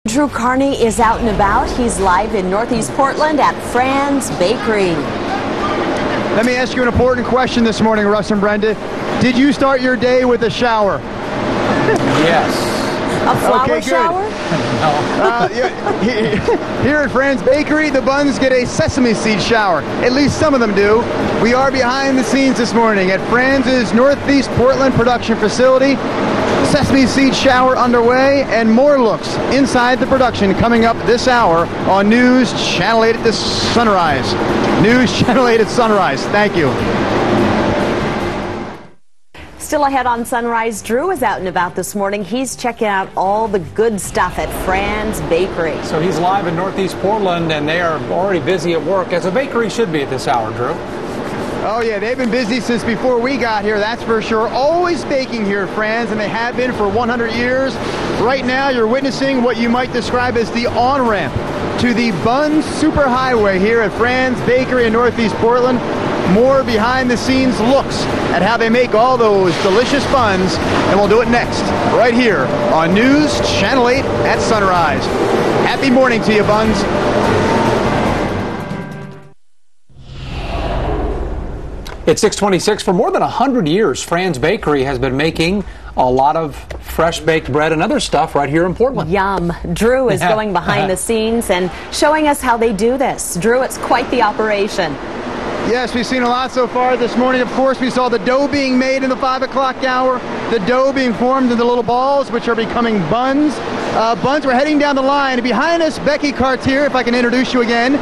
Drew Carney is out and about. He's live in Northeast Portland at Franz Bakery. Let me ask you an important question this morning, Russ and Brenda. Did you start your day with a shower? Yes. A flower shower? No. Here at Franz Bakery, the buns get a sesame seed shower. At least some of them do. We are behind the scenes this morning at Franz's Northeast Portland production facility. Sesame seed shower underway, and more looks inside the production coming up this hour on News Channel 8 at the Sunrise. News Channel 8 at Sunrise. Thank you. Still ahead on Sunrise, Drew is out and about this morning. He's checking out all the good stuff at Franz Bakery. So he's live in Northeast Portland, and they are already busy at work, as a bakery should be at this hour, Drew. Oh yeah, they've been busy since before we got here, that's for sure. Always baking here at Franz, and they have been for 100 years. Right now, you're witnessing what you might describe as the on-ramp to the Buns Superhighway here at Franz Bakery in Northeast Portland. More behind-the-scenes looks at how they make all those delicious buns, and we'll do it next, right here on News Channel 8 at Sunrise. Happy morning to you, Buns. It's 6:26. For more than 100 years, Franz Bakery has been making a lot of fresh baked bread and other stuff right here in Portland. Yum. Drew is going behind the scenes and showing us how they do this. Drew, it's quite the operation. Yes, we've seen a lot so far this morning. Of course, we saw the dough being made in the 5 o'clock hour, the dough being formed into little balls, which are becoming buns. Buns, we're heading down the line. Behind us, Becky Cartier, if I can introduce you again,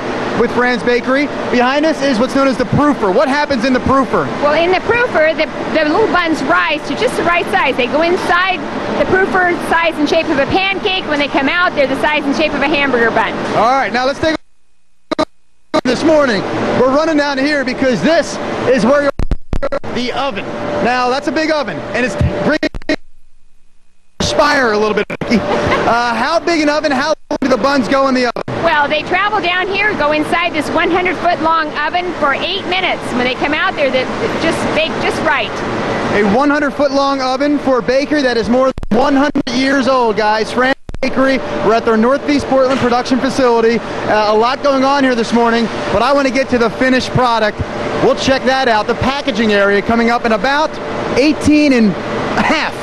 with Franz Bakery. Behind us is what's known as the proofer. What happens in the proofer? Well, in the proofer, the little buns rise to just the right size. They go inside the proofer, size and shape of a pancake. When they come out, they're the size and shape of a hamburger bun. All right, now let's take a this morning. We're running down here because this is where you're the oven. Now, that's a big oven, and it's bringing spire a little bit. How big an oven? How long do the buns go in the oven? Well, they travel down here, go inside this 100-foot long oven for 8 minutes. When they come out, they're just baked just right. A 100-foot long oven for a bakery that is more than 100 years old, guys. Franz Bakery, we're at their Northeast Portland production facility. A lot going on here this morning, but I want to get to the finished product. We'll check that out. The packaging area coming up in about 18 and a half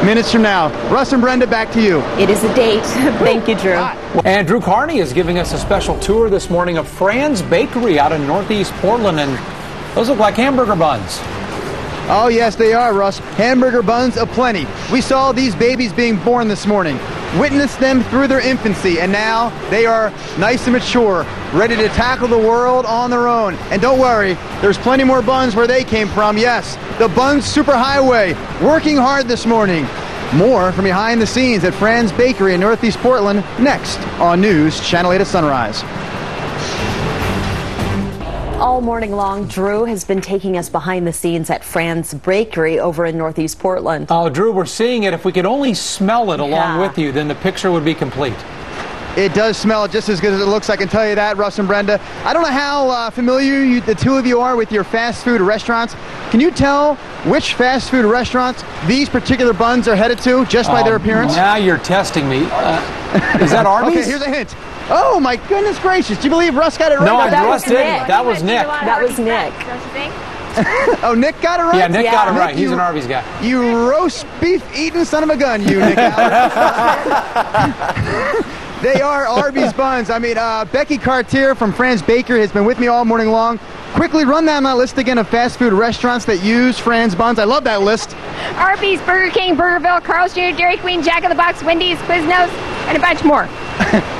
minutes from now. Russ and Brenda, back to you. It is a date. Thank you, Drew. And Drew Carney is giving us a special tour this morning of Franz Bakery out in Northeast Portland, and those look like hamburger buns. Oh yes, they are, Russ. Hamburger buns aplenty. We saw these babies being born this morning, witnessed them through their infancy, and now they are nice and mature, ready to tackle the world on their own. And don't worry, there's plenty more buns where they came from. Yes, the Buns Superhighway, working hard this morning. More from behind the scenes at Franz Bakery in Northeast Portland, next on News Channel 8 at Sunrise. All morning long, Drew has been taking us behind the scenes at Franz Bakery over in Northeast Portland. Oh, Drew, we're seeing it. If we could only smell it along with you, then the picture would be complete. It does smell just as good as it looks, I can tell you that, Russ and Brenda. I don't know how familiar the two of you are with your fast food restaurants. Can you tell which fast food restaurants these particular buns are headed to just by their appearance? Now you're testing me. Is that Arby's? Okay, here's a hint. Oh my goodness gracious! Do you believe Russ got it right? No, Russ didn't. That was Nick. That was Nick. Don't you think? Oh, Nick got it right? Yeah, Nick got it right. Nick, He's an Arby's guy. You roast beef eating son of a gun, you Nick. They are Arby's buns. I mean, Becky Cartier from Franz Bakery has been with me all morning long. Quickly run down that list again of fast food restaurants that use Franz buns. I love that list. Arby's, Burger King, Burgerville, Carl's Jr., Dairy Queen, Jack in the Box, Wendy's, Quiznos, and a bunch more.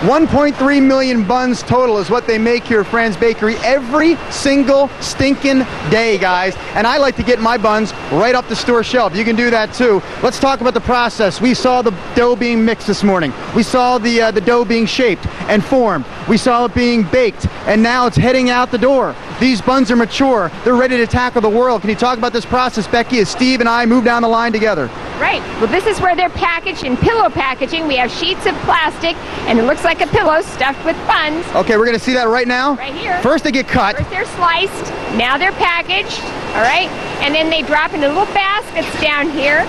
1.3 million buns total is what they make here at Franz Bakery every single stinking day, guys. And I like to get my buns right off the store shelf. You can do that too. Let's talk about the process. We saw the dough being mixed this morning. We saw the dough being shaped and formed. We saw it being baked, and now it's heading out the door. These buns are mature. They're ready to tackle the world. Can you talk about this process, Becky, as Steve and I move down the line together? Right. Well, this is where they're packaged in pillow packaging. We have sheets of plastic, and it looks like a pillow stuffed with buns. Okay, we're going to see that right now. Right here. First they get cut. First they're sliced. Now they're packaged. All right. And then they drop into little baskets down here.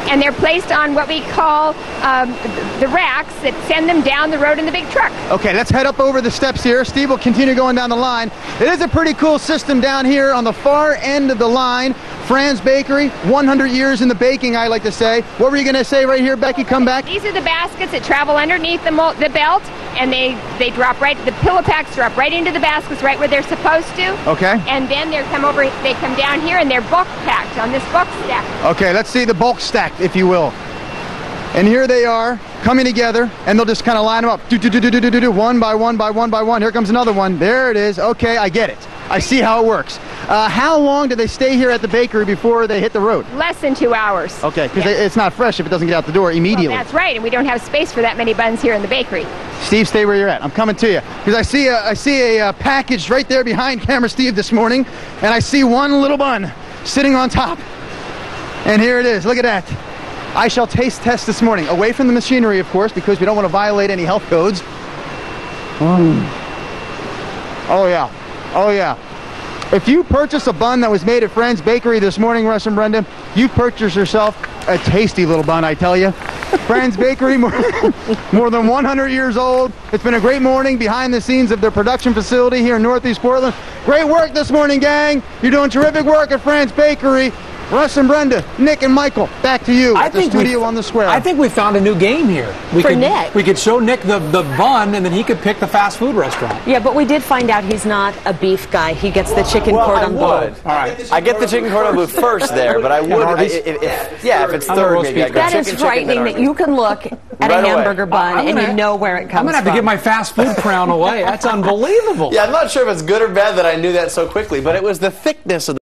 and they're placed on what we call the racks that send them down the road in the big truck. Okay, let's head up over the steps here. Steve will continue going down the line. It is a pretty cool system down here on the far end of the line. Franz Bakery, 100 years in the baking, I like to say. What were you going to say right here, Becky? Come back. These are the baskets that travel underneath the belt, and they drop right, the pillow packs drop right into the baskets right where they're supposed to. Okay. And then they come down here and they're bulk packed on this bulk stack. Okay, let's see the bulk stack, if you will. And here they are coming together, and they'll just kind of line them up. One by one by one by one. Here comes another one. There it is. Okay, I get it. I see how it works. How long do they stay here at the bakery before they hit the road? Less than 2 hours. Okay, because it's not fresh if it doesn't get out the door immediately. Well, that's right, and we don't have space for that many buns here in the bakery. Steve, stay where you're at. I'm coming to you. Because I see a package right there behind camera Steve this morning, and I see one little bun sitting on top. And here it is. Look at that. I shall taste test this morning. Away from the machinery, of course, because we don't want to violate any health codes. Oh, yeah. Oh, yeah. If you purchase a bun that was made at Franz Bakery this morning, Russ and Brenda, you purchased yourself a tasty little bun, I tell you. Franz Bakery, more than 100 years old. It's been a great morning behind the scenes of their production facility here in Northeast Portland. Great work this morning, gang. You're doing terrific work at Franz Bakery. Russ and Brenda, Nick and Michael, back to you at the studio on the square. I think we found a new game here. Nick. We could show Nick the bun, and then he could pick the fast food restaurant. Yeah, but we did find out he's not a beef guy. He gets the chicken cordon bleu. All right. I get the chicken cordon bleu first there, but I would, if it's third, maybe I go That chicken, is chicken, frightening then that you can look at Right a away. hamburger bun and you know where it comes from. I'm going to have to give my fast food crown away. That's unbelievable. Yeah, I'm not sure if it's good or bad that I knew that so quickly, but it was the thickness of the